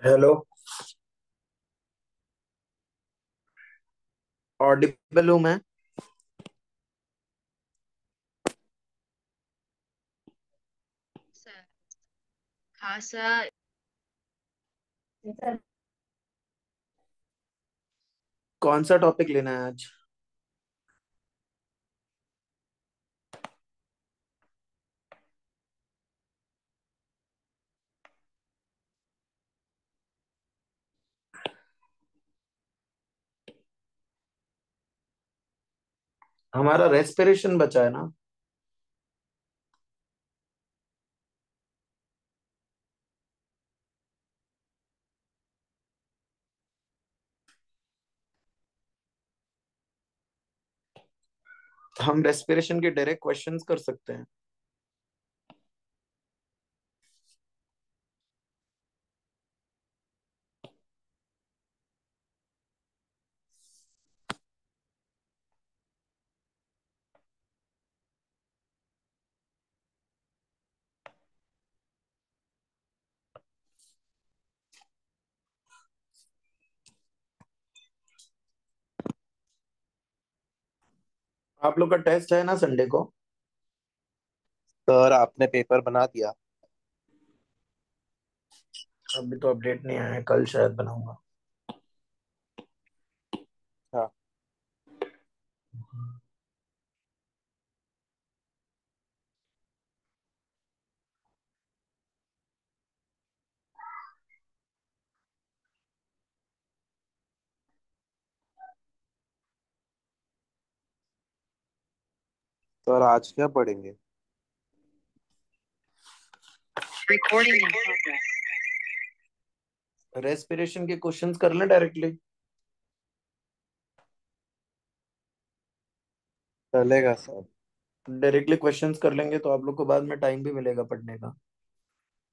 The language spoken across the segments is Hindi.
हेलो। ऑडिबल हूँ मैं। सर। हाँ सर। कौन सा टॉपिक लेना है आज? हमारा रेस्पिरेशन बचा है ना। हम रेस्पिरेशन के डायरेक्ट क्वेश्चंस कर सकते हैं। आप लोग का टेस्ट है ना संडे को? सर आपने पेपर बना दिया। अभी तो अपडेट नहीं आया है, कल शायद बनाऊंगा। हाँ। सर आज क्या पढ़ेंगे? Recording in progress. रेस्पिरेशन के क्वेश्चंस कर लें डायरेक्टली। चलेगा सर। डायरेक्टली क्वेश्चंस कर लेंगे तो आप लोग को बाद में टाइम भी मिलेगा पढ़ने का,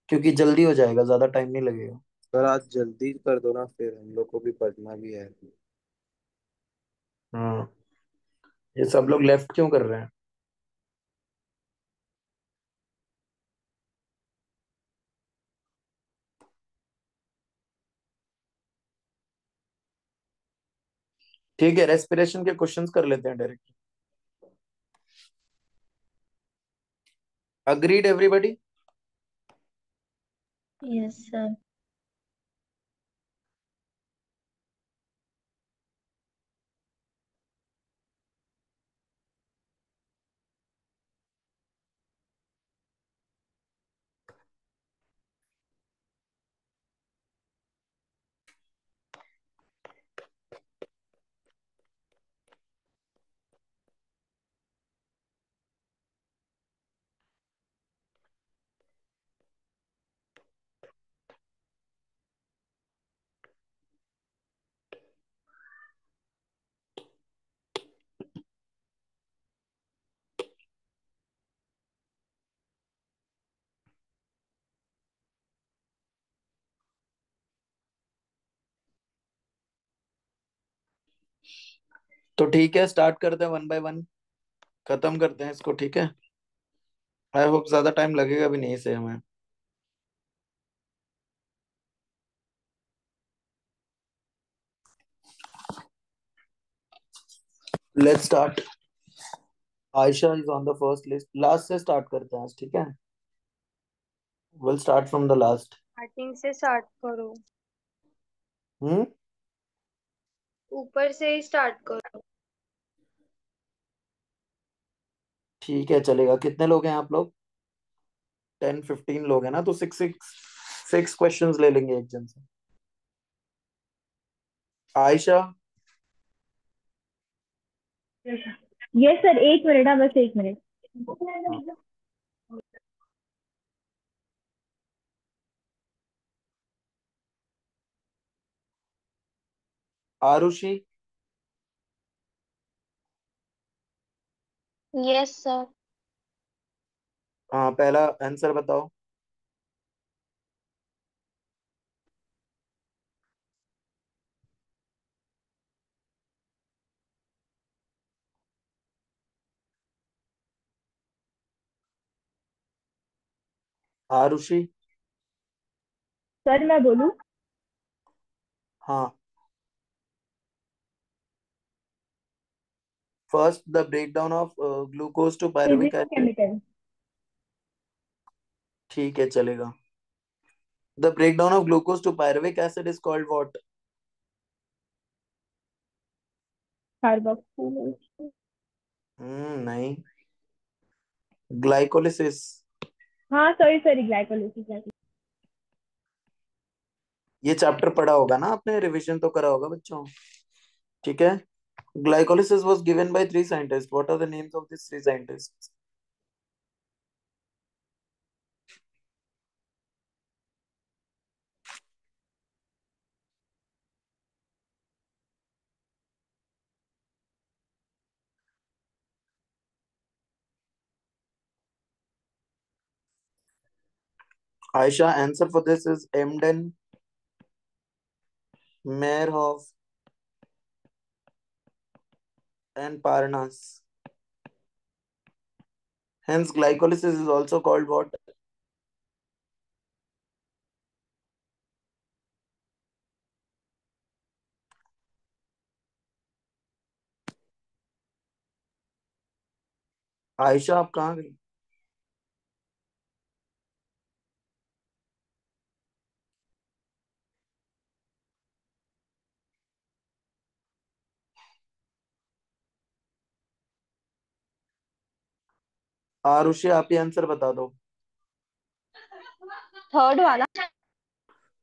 क्योंकि जल्दी हो जाएगा, ज्यादा टाइम नहीं लगेगा। सर आज जल्दी कर दो ना, फिर हम लोग को भी पढ़ना भी है। हाँ। ये सब लोग लेफ्ट क्यों कर रहे हैं? ठीक है, रेस्पिरेशन के क्वेश्चंस कर लेते हैं directly. Agreed everybody? Yes sir. तो ठीक है, स्टार्ट करते हैं वन बाय वन। खत्म करते हैं इसको, ठीक है। आई होप ज्यादा टाइम लगेगा भी नहीं इसे हमें। Let's start. Ayesha is on the first list. Last से स्टार्ट करते हैं आज, ठीक है। Will start from the last. Starting से स्टार्ट करो। हम्म। ऊपर से ही स्टार्ट करो। ठीक है, चलेगा। कितने लोग हैं आप लोग? 10-15 लोग हैं ना, तो सिक्स सिक्स सिक्स क्वेश्चंस ले लेंगे एक जन से। आयशा। यस सर, एक मिनट। हाँ, बस एक मिनट। हाँ। आरुषि। Yes sir. हाँ, पहला आंसर बताओ। आरुषि। सर मैं बोलूँ? हाँ, first the breakdown of glucose to pyruvic physics acid. Chemical. ठीक है, चलेगा। The breakdown of glucose to pyruvic acid is called what? Carboxylation. नहीं, ग्लाइकोलिसिस। हाँ सॉरी सॉरी, ग्लाइकोलाइसिस। ये चैप्टर पढ़ा होगा ना आपने, रिवीजन तो करा होगा बच्चों। ठीक है। Glycolysis was given by three scientists. What are the names of these three scientists? Aisha, answer for this is Emden, Meyerhoff, and Parnas. Hence, glycolysis is also called what? Ayesha, आप कहाँ गई? आरुषि, आप ही आंसर बता दो। थर्ड वाला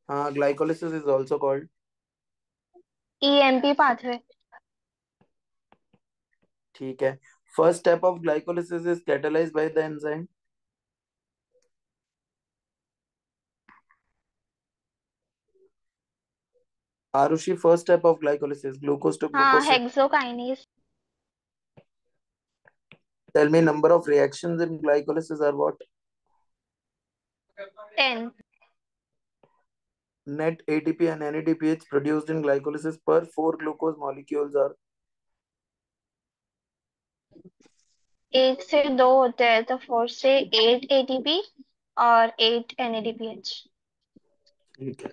हाँ, glycolysis is also called. EMP pathway. ठीक है। First step of glycolysis is catalyzed by the enzyme. Arushi, first step of glycolysis, glucose to हाँ, glucose. hexokinase. Tell me number of reactions in glycolysis are what? 10. Net ATP and NADPH produced in glycolysis per 4 glucose molecules are? 1 से 2 होते हैं, तो 4 से 8 ATP और 8 NADPH. ठीक है,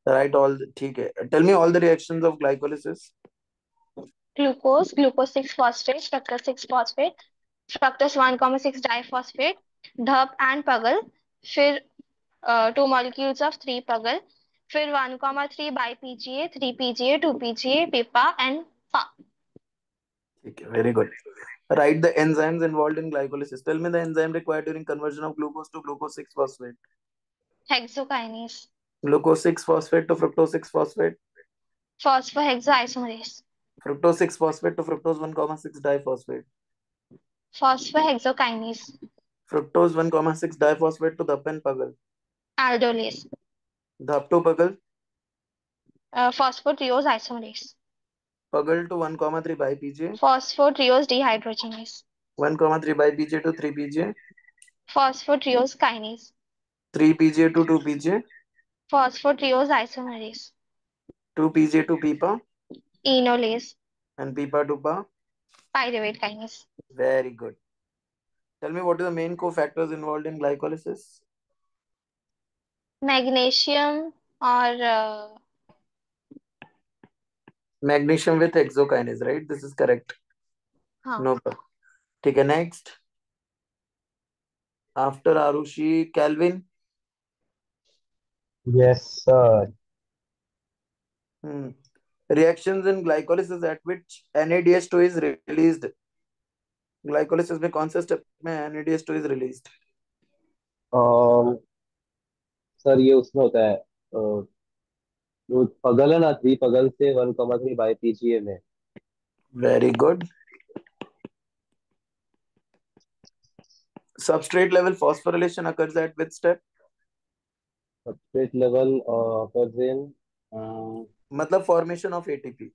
right, all ठीक है। Tell me all the reactions of glycolysis. Glucose 6 phosphate, fructose 6 phosphate, fructose 1,6 diphosphate, धप and पगल, फिर 2 molecules of 3 पगल, फिर 1,3 by-PGA, 3 PGA, 2 PGA, pipa and PA. ठीक है, very good. Write the enzymes involved in glycolysis. Tell me the enzyme required during conversion of glucose to glucose 6 phosphate. Hexokinase. Glucose 6 phosphate to fructose 6 phosphate. Phosphohexoisomerase. Fructose 6 phosphate to fructose 1,6 diphosphate. Phosphohexokinase. Fructose 1,6 diphosphate to dhap and pagal. Aldolase. Dhap to pagal. Phosphotriose isomerase. Pagal to 1,3 by PGA. Phosphotriose dehydrogenase. 1,3 by PGA to 3 PGA. Phosphotriose kinase. 3 PGA to 2 PGA. Phosphotriose isomerase. 2 PGA to PIPA. Enolase. And PIPA to PA. Pyruvate kinase. Very good. Tell me what are the main cofactors involved in glycolysis? Magnesium और Magnesium with hexokinase, right? This is correct. हाँ, No problem. ठीक है, next. After Arushi, Calvin. Yes, sir. Reactions in glycolysis at which NADH2 is released. Glycolysis में कौन से step में NADH2 is released? सर ये उसमें होता है जो पगल है ना, 3 पगल से 1,3 बाई पीजीए में। Very good. Substrate level phosphorylation occurs at which step? Substrate level oxygen मतलब formation of ATP.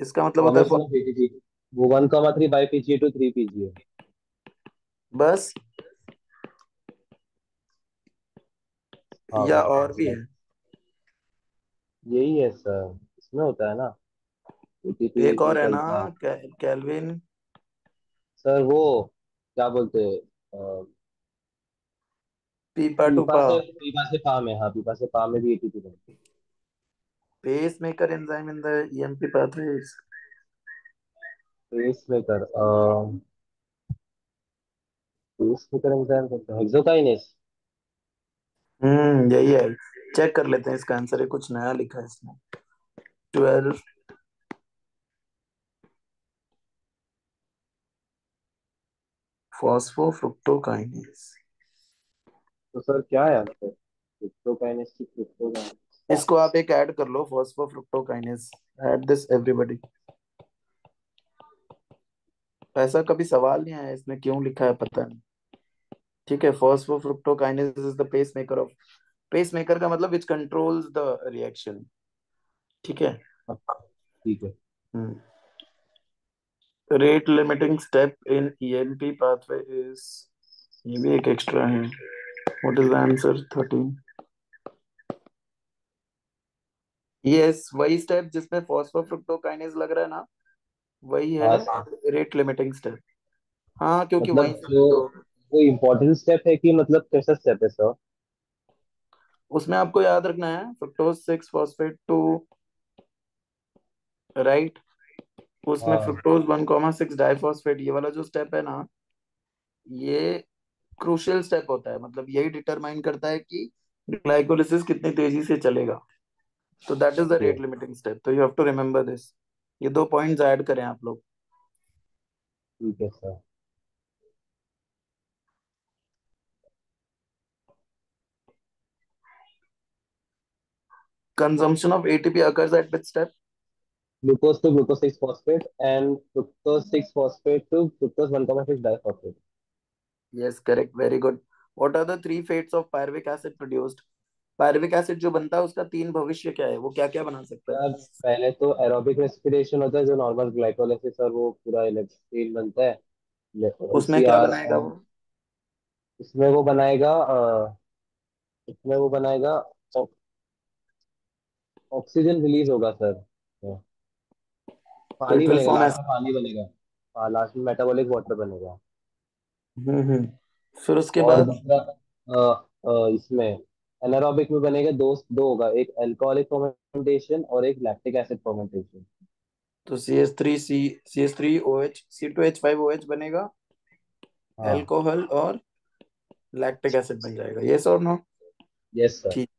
इसका मतलब होता है फॉर्मेशन ऑफ एटीपी, वो 1,3 बाई पीजीए टू 3 पीजीए। बस, हाँ या भाई, और भी है? यही है सर, इसमें होता है ना एटीपी एक और है ना, निकलता। कैल्विन। सर वो क्या बोलते हैं, पीपा टू पा। पीपा से पा में, हाँ पीपा से पा में भी एटीपी बनती pacemaker enzyme in the EMP pathways. Pacemaker pacemaker enzyme hexokinase. यही है। चेक कर लेते हैं, इसका आंसर है, कुछ नया लिखा है इसमें। 12 फॉस्फोफ्रुक्टोकाइनेस। तो सर क्या है आंसर? हेक्सोकाइनेस की क्रिप्टोकाइनेस। इसको आप एक ऐड कर लो, फॉस्फोफ्रुक्टोकाइनेस। Add this everybody. ऐसा कभी सवाल नहीं आया इसमें, क्यों लिखा है पता नहीं। ठीक है, phosphofructokinase is the pacemaker of, pacemaker का मतलब विच कंट्रोल्स द रिएक्शन। ठीक है। ठीक है। Rate limiting step in ENP pathway is, ये भी एक एक्स्ट्रा है। What is the answer? 13। Yes, वही स्टेप जिसमें फॉस्फोफ्रुक्टोकाइनेस लग रहा है ना, वही है हाँ सर। Rate limiting step. हाँ, क्योंकि वहीं मतलब से जो तो वो इम्पोर्टेंट स्टेप है कि मतलब कैसा स्टेप है सर? उसमें आपको याद रखना है फ्रुक्टोज 6 फॉस्फेट टू, राइट। उसमें हाँ। फ्रुक्टोज 1,6 डाइफॉस्फेट, ये वाला जो स्टेप है ना, ये क्रूशियल स्टेप होता है। मतलब यही डिटरमाइन करता है कि ग्लाइकोलिसिस कितनी तेजी से चलेगा। तो that is the okay. Rate limiting step. तो you have to remember this. ये 2 पॉइंट्स ऐड करें आप लोग। ठीक है sir. Consumption of ATP occurs at which step? Glucose to glucose 6 phosphate and fructose 6 phosphate to fructose 1,6 diphosphate. Yes, correct, very good. What are the three fates of pyruvic acid produced? Pyruvic acid जो बनता है उसका तीन भविष्य क्या है, वो क्या क्या बना सकता है? यार पहले तो एरोबिक रेस्पिरेशन होता है जो नॉर्मल ग्लाइकोलाइसिस और वो पूरा इलेक्ट्रिन बनता है। उसमें सी क्या आर बनाएगा और वो? इसमें वो बनाएगा इसमें वो बनाएगा ऑक्सीजन रिलीज होगा सर। तो पानी इट विल बनेगा, फॉर्म लास्ट एसिड। में पानी बनेगा। हाँ, लास्ट में मेटाबॉलिक वाटर बनेगा। हम्म। फिर उसके और बाद? दूसरा इसमें एनारोबिक में बनेगा, दो दो होगा, एक अल्कोहलिक फर्मेंटेशन और एक लैक्टिक एसिड फर्मेंटेशन। तो CH3 OH C2H5OH बनेगा, हाँ। अल्कोहल और लैक्टिक एसिड बन जाएगा। यस और नो? Yes sir. ठीक।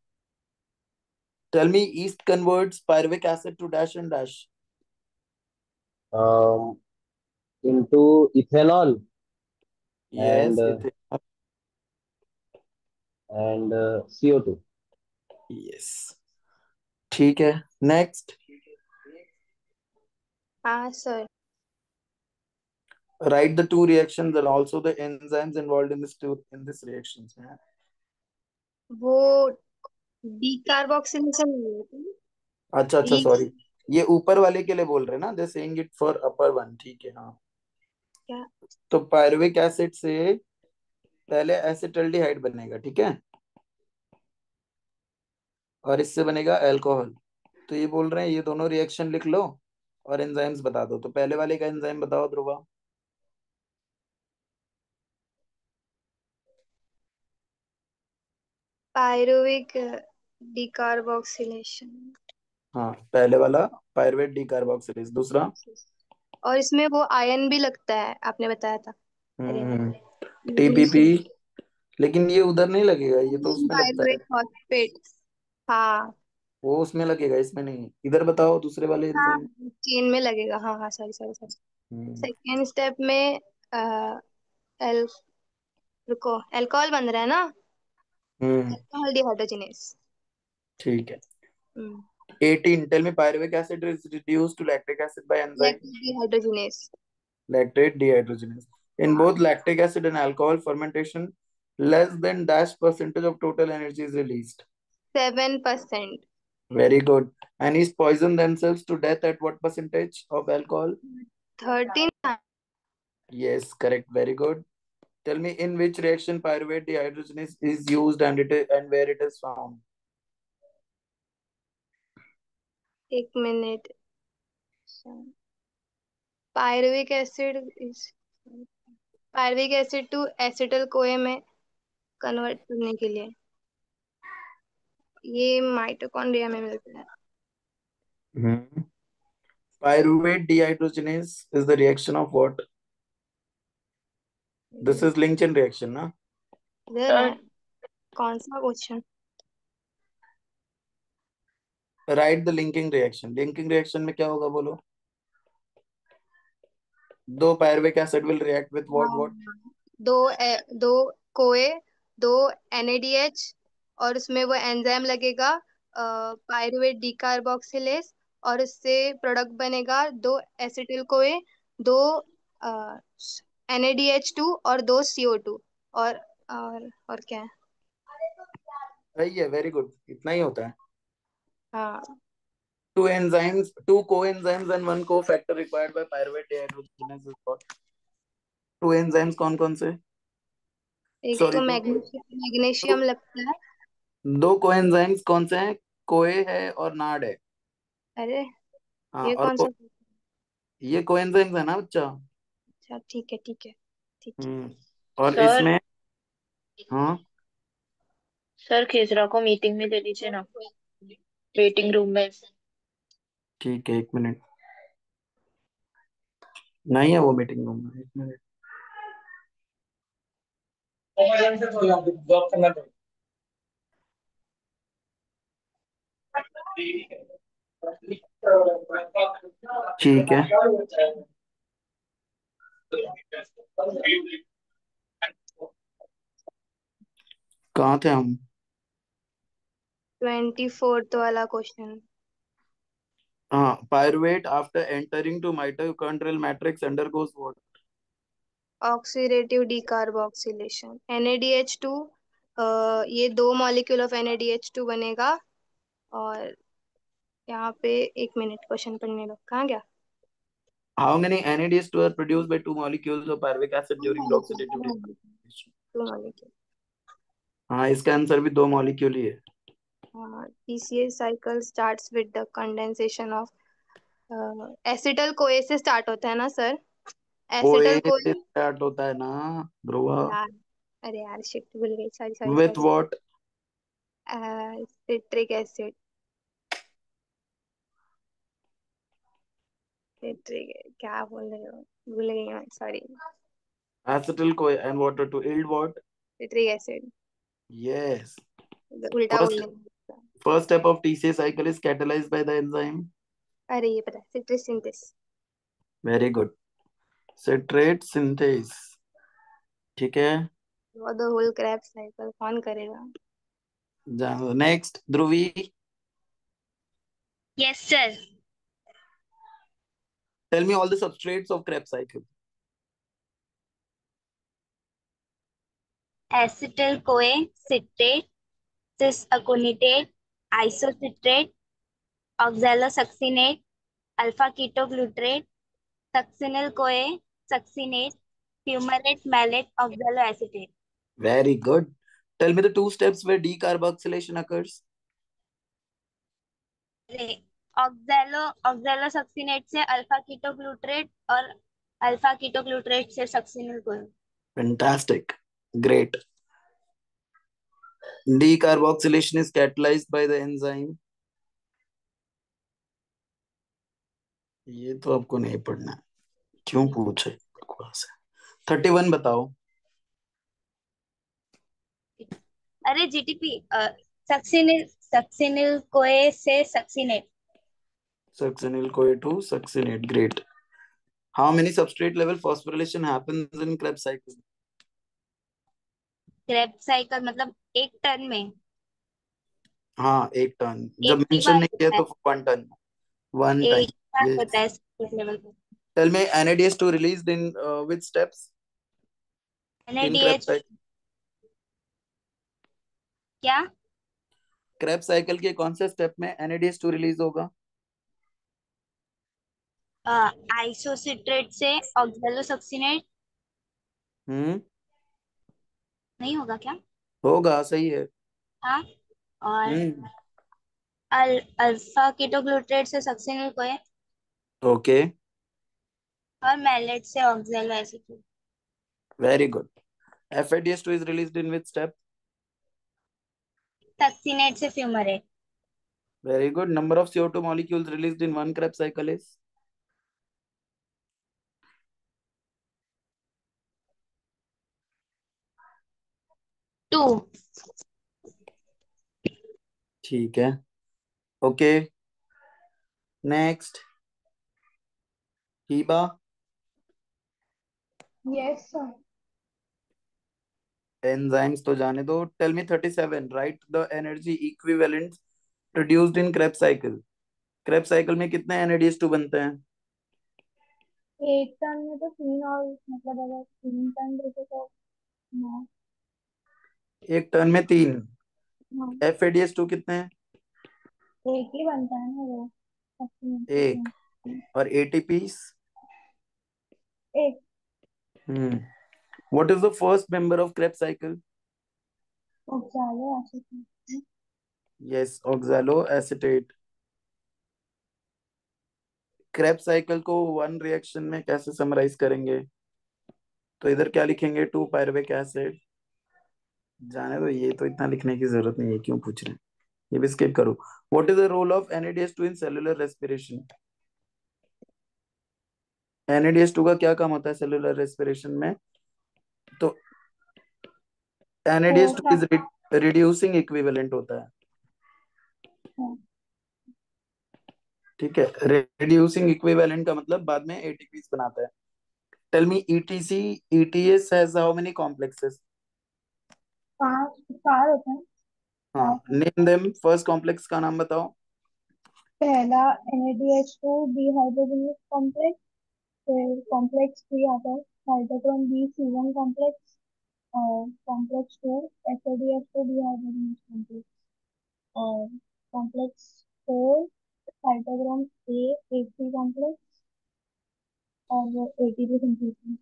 Tell me, yeast converts pyruvic acid to dash and dash. Into ethanol and yes, ethanol. And CO2। Yes, ठीक है। नेक्स्ट, हाँ sir. write the two reactions and also the enzymes involved in this reactions. वो डीकार्बोक्सिलेशन नहीं है अच्छा अच्छा, डी सॉरी। ये ऊपर वाले के लिए बोल रहे हैं ना, they saying it for upper one. ठीक है, हाँ। क्या? तो पायरुविक एसिड से पहले एसिटल्डिहाइड बनेगा, ठीक है, और इससे बनेगा अल्कोहल। तो ये बोल रहे हैं ये दोनों रिएक्शन लिख लो और एंजाइम्स बता दो। तो पहले वाले का एंजाइम बताओ ध्रुवा। Pyruvic decarboxylation. हाँ, पहले वाला पायरुवेट डीकार्बोक्सिलेज। दूसरा? और इसमें वो आयन भी लगता है, आपने बताया था। अरे हम्म टीपीपी। मैग्नीशियम। लेकिन ये उधर नहीं लगेगा, ये तो उसमें लगता है। Pyruvate phosphate. हाँ। वो उसमें लगेगा, इसमें नहीं। इधर बताओ दूसरे वाले हाँ, एंजाइम। चेन में लगेगा। हाँ हाँ, सॉरी सॉरी सॉरी। हम्म सेकेंड स्टेप में एल रुको, अल्कोहल बन रहा है ना? हम्म अल्कोहल डिहाइड्रोजिनेस। ठीक है। 18, tell me pyruvic acid is reduced to lactic acid by enzyme lactic dehydrogenase. lactate dehydrogenase. In हाँ, both lactic acid and alcohol fermentation, less than dash percentage of total energy is released. 7%। Very good. And is poison themselves to death at what percentage of alcohol? 13। Yes, correct. Very good. Tell me, in which reaction pyruvate dehydrogenase is used and where it is found? एक मिनट। पायरुविक एसिड इस पायरुविक एसिड टू एसिटल कोए में कन्वर्ट करने के लिए ये माइटोकॉन्ड्रिया में मिलता है। Hmm. Pyruvate dehydrogenase is the reaction of what? This is link chain reaction, na? इधर है कौन सा question? Write the linking reaction. Linking reaction में क्या होगा बोलो? दो pyruvate acid will react with what? दो कोए, दो NADH, और उसमें वो एंजाइम लगेगा पायरुवेट डीकार्बोक्सिलेज, और उससे प्रोडक्ट बनेगा दो एसिटिल कोए, दो NADH2 और दो CO2, और क्या है? सही है, वेरी गुड, इतना ही होता है. हाँ, Two coenzymes and one cofactor required by pyruvate dehydrogenase is what? Two enzymes कौन कौन से? एक सॉरी, तो मैग्नीशियम लगता है. दो coenzymes कौन से हैं? कोए है और नाड है. अरे, हाँ, ये और कौन सा? ये coenzymes है ना बच्चा. अच्छा, ठीक है ठीक है ठीक है. और सर इसमें, हाँ सर खेसरा को मीटिंग में ले लीजिए ना, वेटिंग रूम में. ठीक है, एक मिनट. नहीं है वो मीटिंग रूम में, एक मिनट. ठीक है. कहाँ थे हम? 24th वाला क्वेश्चन. हाँ, pyruvate after entering to mitochondrial matrix undergoes what? Oxidative decarboxylation. NADH2, ये दो मॉलिक्यूल ऑफ NADH2 बनेगा. और यहाँ पे एक मिनट, क्वेश्चन पढ़ने दो. कहाँ गया? How many NADH2 are produced by two molecules of pyruvic acid two during the molecule, oxidative decomposition? Two molecule. हाँ, इसका आंसर भी दो मॉलिक्यूल ही है. TCA cycle starts with the condensation of acetyl CoA से स्टार्ट होता है ना सर? एसिटल ओए से कोए. स्टार्ट होता है ना ध्रुवा. यार, अरे यार, शिट, भूल गई. Sorry sorry With sorry. what? Citric acid. Citric क्या बोल रहे हो? भूल गई मैं, sorry. Acetyl CoA and water to yield what? Citric acid. Yes. उल्टा First बोलने का. first step of TCA cycle is catalyzed by the enzyme. अरे, ये पता है, citric synthase. Very good. Citrate synthase. ठीक है. वो द होल क्रैप साइकिल कौन करेगा? Next Dhruvi. Yes sir. Tell me all the substrates of Krebs cycle. Acetyl CoA, citrate, cis aconitate, isocitrate, oxalosuccinate, alpha ketoglutarate, succinyl CoA, succinate, fumarate, malate, oxaloacetate. Very good. Tell me the two steps where decarboxylation occurs. Oxalo oxalosuccinate से अल्फा कीटोग्लूट्रेट, और अल्फा कीटोग्लूट्रेट से succinyl CoA. Fantastic. Great. Decarboxylation is catalyzed by the enzyme. ये तो आपको नहीं पढ़ना है. क्यों पूछे बकवास है. 31 बताओ. अरे जीटीपी, सक्सिनिल सक्सिनिल कोए से succinate. Succinyl CoA to succinate. Great. How many substrate level phosphorylation happens in Krebs cycle? Krebs cycle मतलब एक टर्न में हाँ, एक टर्न. जब एक ही मेंशन बार नहीं किया होता है. तो 1 टर्न. वन एक टाइम. ही बार Yes. होता है सरफेस लेवल पे. Tell me NADH2 released in which steps in Krebs NADH cycle? क्या? Krebs cycle के कौन से स्टेप में NADH2 रिलीज होगा? आइसोसिट्रेट से ऑक्सैलोसक्सिनेट. हम्म. नहीं होगा क्या? होगा, सही है. हाँ. और हम्म. अल्फा कीटोग्लूट्रेट से सक्सिनिल कोए, ओके. और मैलेट से oxalo acetate. Very good. FADH2 is released in which step? Succinate से fumarate. Very good. Number of CO2 molecules released in one Krebs cycle is? Two. ठीक है. Okay. Next. Hiba. Yes, sir. Enzymes तो जाने दो. Tell me 37. Write the energy equivalents produced in Krebs cycle. Krebs cycle में कितने NADH2 बनते हैं? एक टन में तो 3 और मतलब अगर 3 टन देते तो 9। एक टन में 3. हाँ, FADH2 कितने हैं? एक ही बनता है ना वो एक. एक। और ATPs? एक What is the first member of Krebs cycle? oxaloacetate। Yes, oxaloacetate. Krebs cycle को वन रिएक्शन में कैसे समराइज करेंगे? तो इधर क्या लिखेंगे? 2 पायरुविक एसिड. जाने दो, ये तो इतना लिखने की जरूरत नहीं है, क्यों पूछ रहे हैं? ये भी स्किप करो. What is the role of NADH2 in cellular respiration? NADH2 का क्या काम होता है सेलुलर रेस्पिरेशन में? तो वो NADH2 इज रिड्यूसिंग इक्विवेलेंट होता है. ठीक है. रिड्यूसिंग इक्विवेलेंट का मतलब बाद में ATPs बनाता है. Tell me ETC ETS has how many complexes? 5 4 होते हैं। हाँ, 5 नेम देम. फर्स्ट कॉम्प्लेक्स का नाम बताओ. पहला NADH2 डिहाइड्रोजनेस कॉम्प्लेक्स। फिर कॉम्प्लेक्स 3 आता है साइटोक्रोम बी C1 कॉम्प्लेक्स। और कॉम्प्लेक्स 2 SADH2 डिहाइड्रोजनेस कॉम्प्लेक्स। और complex 4 cytochrome A A3 complex. और वो ATP सिंथेसिस।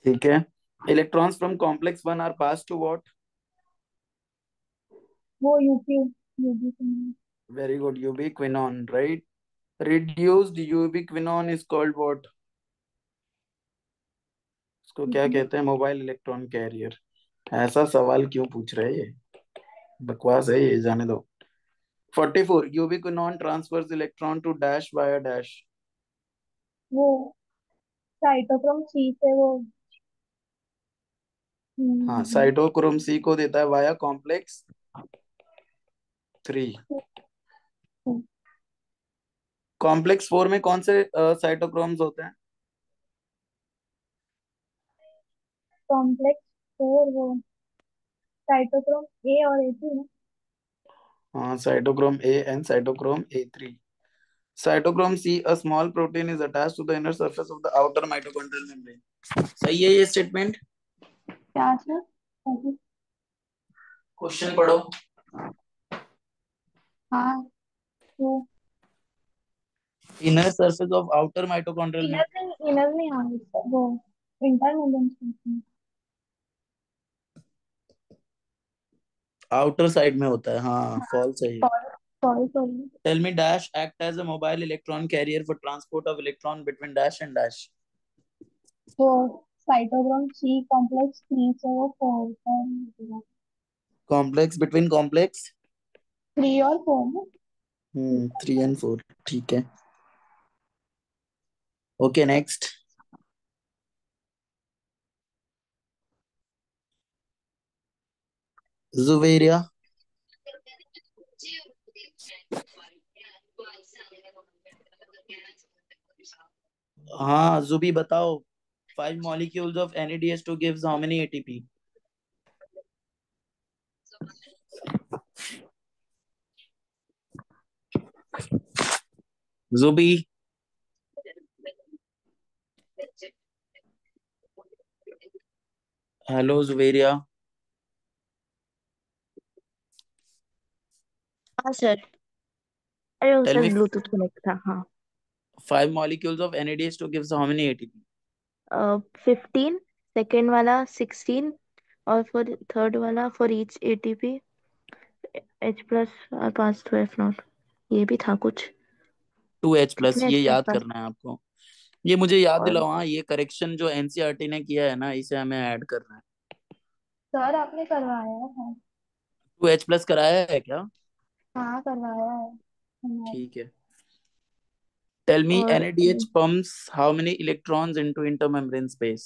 ठीक है. Electrons from complex 1 are pass to what? वो UB very good. Ubiquinone, right. Reduced ubiquinone is called what? इसको क्या कहते हैं? Mobile electron carrier. ऐसा सवाल क्यों पूछ रहे हैं ये? बकवास है ये, जाने दो. 44. Ubiquinone transfers electron to dash via dash. वो साइटोक्रोम C से वो हाँ, हम्म, साइटोक्रोम C को देता है वाया कॉम्प्लेक्स 3. कॉम्प्लेक्स 4 में कौन से साइटोक्रोम्स होते हैं? कॉम्प्लेक्स 4 वो साइटोक्रोम A और A3 ना। हाँ, cytochrome A and cytochrome A3. Cytochrome C, a small protein is attached to the inner surface of the outer mitochondrial membrane. सही है ये स्टेटमेंट? क्या सर? क्वेश्चन पढ़ो. हाँ, वो inner surface of outer mitochondrial में. इनर नहीं, हाँ वो इंटरमीडिएट स्पेस। आउटर साइड में होता है. हाँ, फॉल्स है ये. Sorry sorry sorry. Tell me dash act as a mobile electron carrier for transport of electron between dash and dash. वो साइटोक्रोम C कॉम्प्लेक्स 3 से वो 4 कॉम्प्लेक्स बिटवीन कॉम्प्लेक्स 3 और 4 ना। 3 एंड 4. ठीक है. Okay, next. जुवेरिया. हाँ, जुबी बताओ. 5 molecules of NADH2 gives how many ATP? Jubi. Hello Juveria. हाँ सर। अरे टेल उसका मी ब्लूटूथ कनेक्ट था। हाँ। 5 molecules of NADH2 gives how many ATP? 15, second वाला 16, और फॉर थर्ड वाला for each ATP H+ pass to F0। ये भी था कुछ। 2H+, कितने ये H+ याद पास? करना है आपको. ये मुझे याद और दिलाओ. हाँ, ये करेक्शन जो एनसीईआरटी ने किया है ना, इसे हमें ऐड करना है. सर आपने करवाया है। 2H+ कराया है क्या? हाँ करवाया है हमारे। ठीक है। टेल मी और NADH pumps how many electrons into intermembrane space?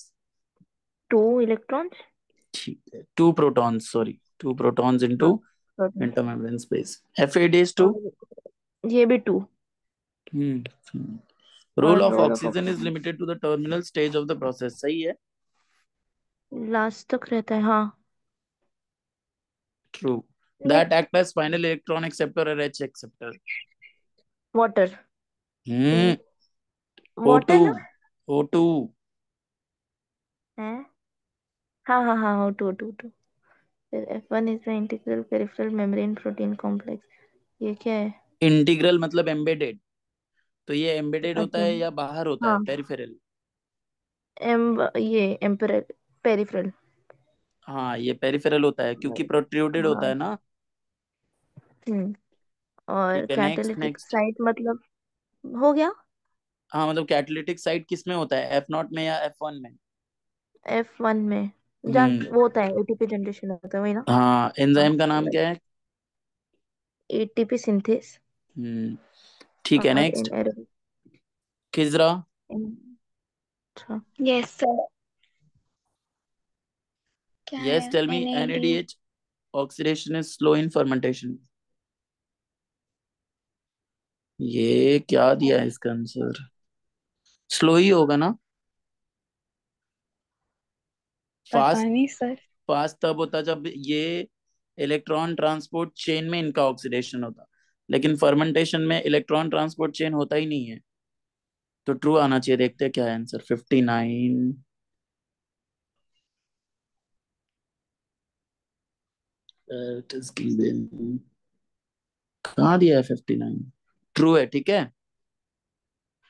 2 electrons। ठीक है, 2 protons, sorry, 2 protons into हाँ proton। intermembrane space. FADH2. और ये भी 2। हम्म और role of role of oxygen is oxygen limited to the terminal stage of the process, सही है? लास्ट तक रहता है, हाँ। ट्रू। ये that act as final electron acceptor और H एक्सेप्टर। वाटर। हम्म O2, वाटर ना O2। है। हाँ हाँ हाँ, O2 O2 O2। फिर F1 is the integral peripheral membrane protein complex. ये क्या है? इंटीग्रल मतलब एम्बेडेड, तो ये एम्बेडेड होता अच्छा। है या बाहर होता है? हाँ पेरिफेरल। ये एम्परल पेरिफेरल। हाँ, ये पेरिफेरल होता है क्योंकि प्रोट्रूडेड होता है हाँ। ना। हम्म। और ठीक है, नेक्स्ट कैटालिटिक नेक्स्ट। साइट मतलब हो गया। हाँ, मतलब कैटालिटिक साइट किस में होता है, F0 में या F1 में? F1 में जहाँ हम्म वो होता है एटीपी जनरेशन होता है, वही ना। हाँ, हाँ एंजाइम का नाम क्या है? ATP synthase. हम्म ठीक है, और नेक्स्ट। एनारोबिक। खिजरा। अच्छा। Yes sir. क्या है yes, tell me NAD? NADH oxidation is slow in fermentation. ये क्या दिया है इसका आंसर? स्लो ही होगा ना। पता फास्ट, नहीं सर। फास्ट तब होता जब ये इलेक्ट्रॉन ट्रांसपोर्ट चेन में इनका ऑक्सीडेशन होता, लेकिन फर्मेंटेशन में इलेक्ट्रॉन ट्रांसपोर्ट चेन होता ही नहीं है। तो ट्रू आना चाहिए, देखते हैं क्या है आंसर। 59। It is given. कहाँ दिया है 59? ट्रू है, ठीक है।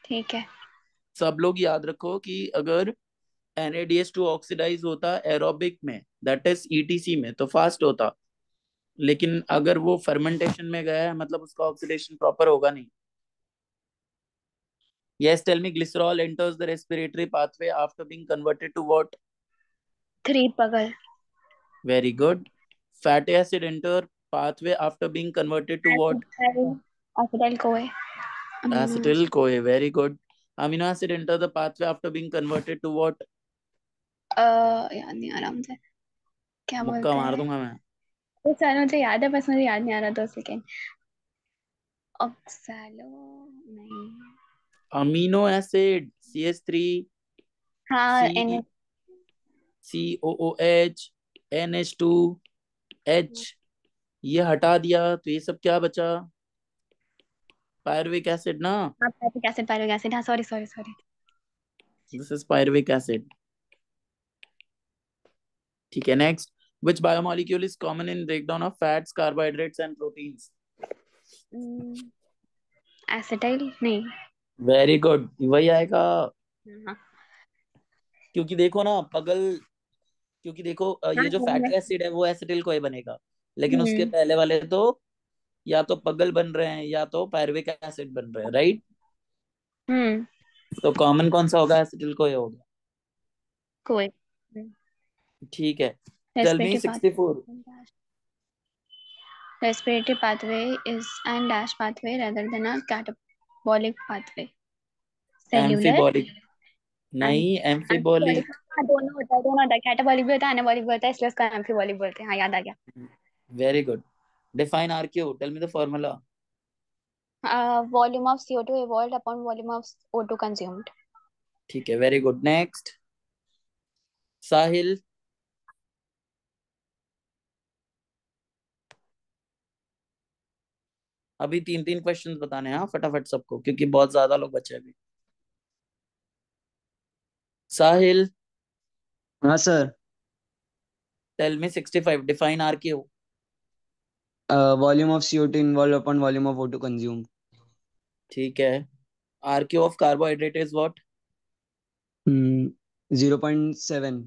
ठीक है। सब लोग याद रखो कि अगर NADH2 ऑक्सीडाइज होता एरोबिक में, दैट इज ETC में, तो फास्ट होता। लेकिन अगर वो फर्मेंटेशन में गया है मतलब उसका ऑक्सीडेशन प्रॉपर होगा नहीं। Yes, tell me glycerol enters the respiratory pathway after being converted to what? 3 पगल। Very good. Fatty acid enter pathway after being converted to what? acetyl CoA। Amino Acetyl CoA. Very good. Amino acid enter the pathway after being converted to what? याद नहीं आ रहा मुझे। क्या मुक्का बोलते मार हैं? दूंगा मैं। वो सर मुझे याद है, बस मुझे याद नहीं आ रहा। 2 सेकेंड। ऑक्सैलो। नहीं। Amino acid CH3 हाँ N. C COOH NH2 H, ये हटा दिया तो ये सब क्या बचा? पायरुविक एसिड ना। हाँ पैरिक एसिड, पैरिक एसिड। हाँ sorry sorry sorry. This is pyruvic acid. ठीक है, next. Which biomolecule is common in breakdown of fats, carbohydrates and proteins? Acetyl नहीं। वेरी गुड, वही आएगा। हाँ क्योंकि देखो ना पगल, क्योंकि देखो हाँ ये जो फैटी एसिड है वो एसिटिल को ही बनेगा, लेकिन उसके हम्म पहले वाले तो या तो पगल बन रहे हैं या तो पायरुविक एसिड बन रहे हैं, राइट? हम्म। तो कॉमन कौन सा होगा? एसिटिल को ही होगा। कोई ठीक है। Tell me respiratory path 64। respiratory pathway is and dash pathway rather than a catabolic pathway. Cellular amphibolic. and नहीं, एम्फीबॉलिक। एम्फीबॉलिक। हाँ दोनों होता है, दोनों होता है। कैटाबॉलिक भी होता है, एनाबॉलिक भी होता है, इसलिए उसका एम्फीबॉलिक बोलते हैं। हाँ याद आ गया। Very good. Define RQ, tell me the formula. Volume of CO2 evolved upon volume of O2 consumed. ठीक है, वेरी गुड। नेक्स्ट, साहिल। अभी 3 3 क्वेश्चंस बताने हैं, हाँ फटाफट सबको, क्योंकि बहुत ज्यादा लोग बचे अभी। साहिल, हाँ sir. Tell me 65, define RQ। Volume of CO2 involve upon volume of O2 consume. ठीक है। RQ of carbohydrate is what? 0.7।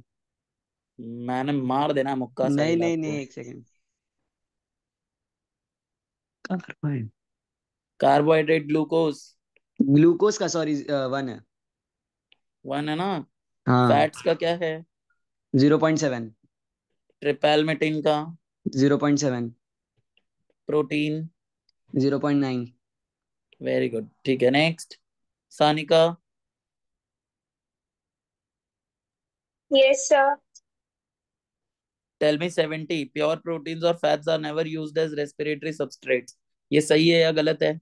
मैंने मार देना मुक्का नहीं साहिल नहीं आपको। नहीं, एक second. Carbide. Carbohydrate glucose glucose का सॉरी 1 है। 1 है ना। हाँ। फैट्स का क्या है? 0.7। ट्रिपैलमेटिन का? 0.7। प्रोटीन? 0.9. वेरी गुड, ठीक है। Next, Sanika. Yes, sir. Tell me 70 pure proteins और fats are never used as respiratory substrates. ये सही है या गलत है?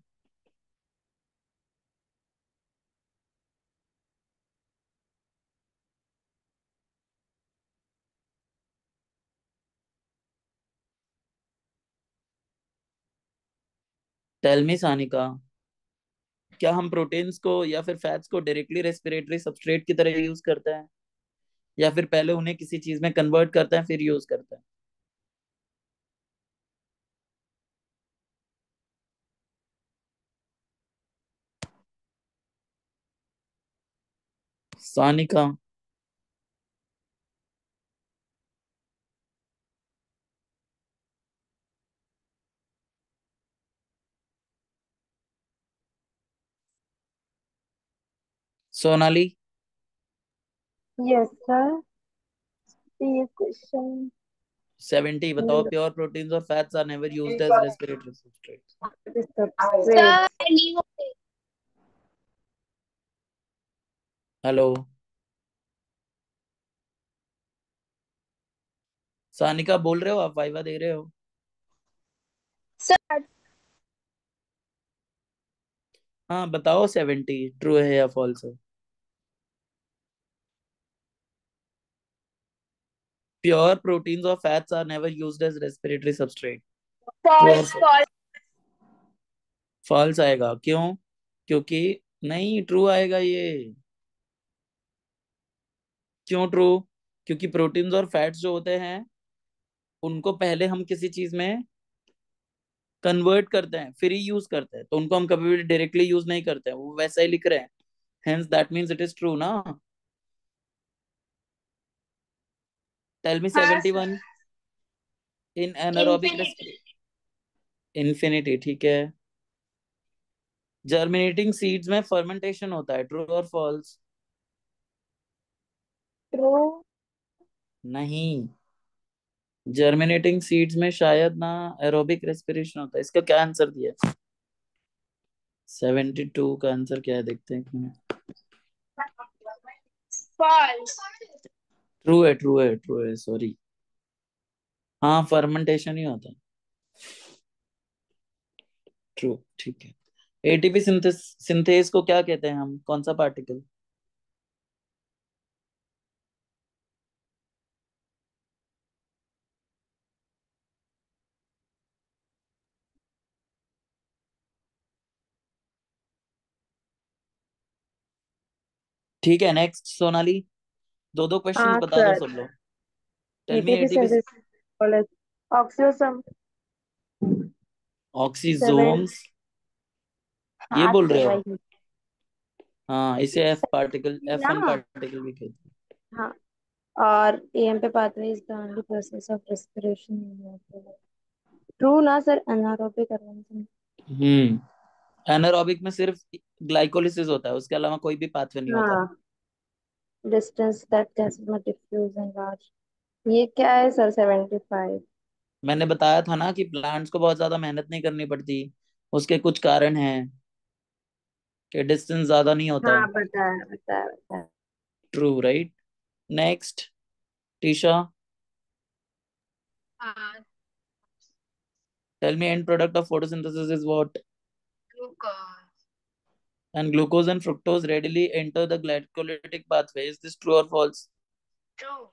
टेल मी सानिका, क्या हम प्रोटीन्स को या फिर फैट्स को डायरेक्टली रेस्पिरेटरी सबस्ट्रेट की तरह यूज करते हैं, या फिर पहले उन्हें किसी चीज में कन्वर्ट करते हैं फिर यूज करते हैं? Sanika. Sonali. Yes, sir. The question 70 बताओ, is प्योर प्रोटीन्स और fats are never used as respiratory substrates. the Sir, substrate. leave. Hello Sanika, बोल रहे हो आप? वाइवा दे रहे हो? Sir, हाँ बताओ, 70 ट्रू है या फॉल्स है? प्योर प्रोटीन्स और fats are never used as respiratory substrate. True और false, false. फॉल्स आएगा, क्यों? क्योंकि नहीं, ट्रू आएगा ये। क्यों ट्रू? क्योंकि प्रोटीन्स और फैट्स जो होते हैं उनको पहले हम किसी चीज में कन्वर्ट करते हैं फिर ही यूज करते हैं, तो उनको हम कभी भी डायरेक्टली यूज नहीं करते हैं, वो वैसा ही लिख रहे हैं। Hence that means it is true ना। टेल मी हाँ, 71 इन एनारोबिक infinity. इन्फिनिटी, ठीक है। जर्मिनेटिंग सीड्स में फर्मेंटेशन होता है, ट्रू और फॉल्स? True. नहीं, जर्मिनेटिंग सीड्स में शायद ना एरोबिक रेस्पिरेशन होता है। इसका क्या आंसर दिया है? 72 का आंसर क्या है, देखते हैं एक मिनट। False. ट्रू है, ट्रू है, ट्रू है, सॉरी। हाँ, फर्मेंटेशन ही होता है। ट्रू, ठीक है। एटीपी सिंथेस को क्या कहते हैं हम, कौन सा पार्टिकल? ठीक है। नेक्स्ट सोनाली, दो दो क्वेश्चंस हाँ बता दो सर, सब लोग। Tell me ATP ATP. synthesis college. Oxyosome seven. Oxysomes, ये हाँ बोल सर रहे हो? वही। हाँ, इसे एफ पार्टिकल, F1 ना, पार्टिकल भी कहते हाँ, और AMP pathway is the only process of respiration in water. True ना सर, anaerobic fermentation. हैं। एनारोबिक में सिर्फ ग्लाइकोलिसिस होता है, उसके अलावा कोई भी पाथवे नहीं होता। हाँ, distance that gases may diffuse and large. ये क्या है सर 75? मैंने बताया था ना कि प्लांट्स को बहुत ज्यादा मेहनत नहीं करनी पड़ती, उसके कुछ कारण हैं कि डिस्टेंस ज्यादा नहीं होता। हाँ बताया बताया बताया। True, right. नेक्स्ट, टीशा। हाँ, tell me end product of photosynthesis is what? glucose. And glucose and fructose readily enter the glycolytic pathway, is this true और फॉल्स? True.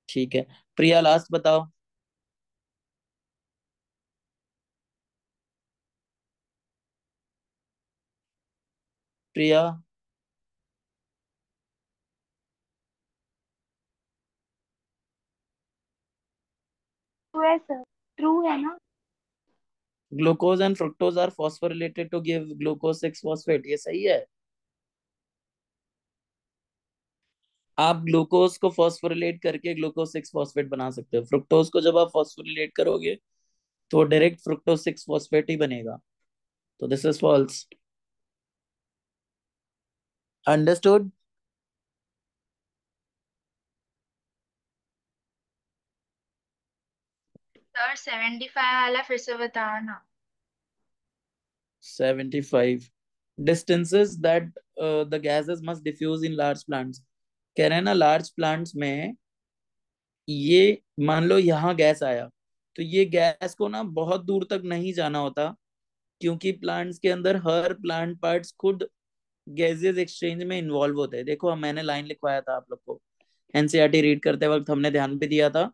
ठीक है। प्रिया, लास्ट बताओ। प्रिया। ट्रू है सर, ट्रू है ना। Glucose and fructose are phosphorylated to give glucose 6 phosphate, ये सही है। आप ग्लूकोज को फॉस्फोरिलेट करके ग्लूकोज 6 फॉस्फेट बना सकते हो। फ्रुक्टोज को जब आप फॉस्फोरिलेट करोगे तो डायरेक्ट फ्रुक्टोज 6 फॉस्फेट ही बनेगा, तो this is false. Understood? Sir 75 वाला फिर से बताओ ना। 75 distances that the gases must diffuse in large plants. कह रहे हैं ना लार्ज प्लांट्स में ये मान लो यहाँ गैस आया तो ये गैस को ना बहुत दूर तक नहीं जाना होता क्योंकि प्लांट्स के अंदर हर प्लांट पार्ट्स खुद गैसेस एक्सचेंज में इन्वॉल्व होते हैं। देखो मैंने लाइन लिखवाया था आप लोग को एनसीईआरटी रीड करते वक्त हमने ध्यान भी दिया था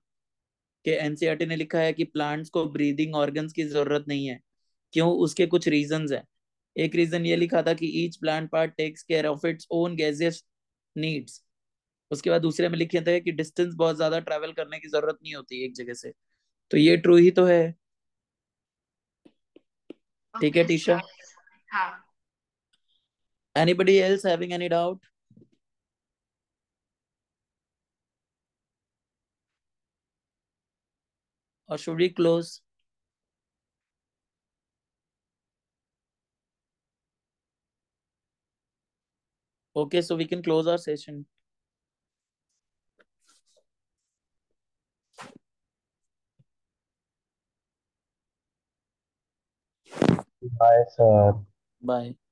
कि एनसीईआरटी ने लिखा है कि प्लांट्स को ब्रीदिंग ऑर्गन्स की जरूरत नहीं है। क्यों? उसके कुछ रीजंस हैं। एक रीजन ये लिखा था कि each plant part takes care of its own gaseous needs. उसके बाद दूसरे में लिखे थे कि डिस्टेंस बहुत ज्यादा ट्रैवल करने की जरूरत नहीं होती एक जगह से। तो ये ट्रू ही तो है। ठीक है ओके टीशा। सर। हाँ। Anybody else having any doubt और should we close? Okay, so we can close our session. Bye sir. Bye.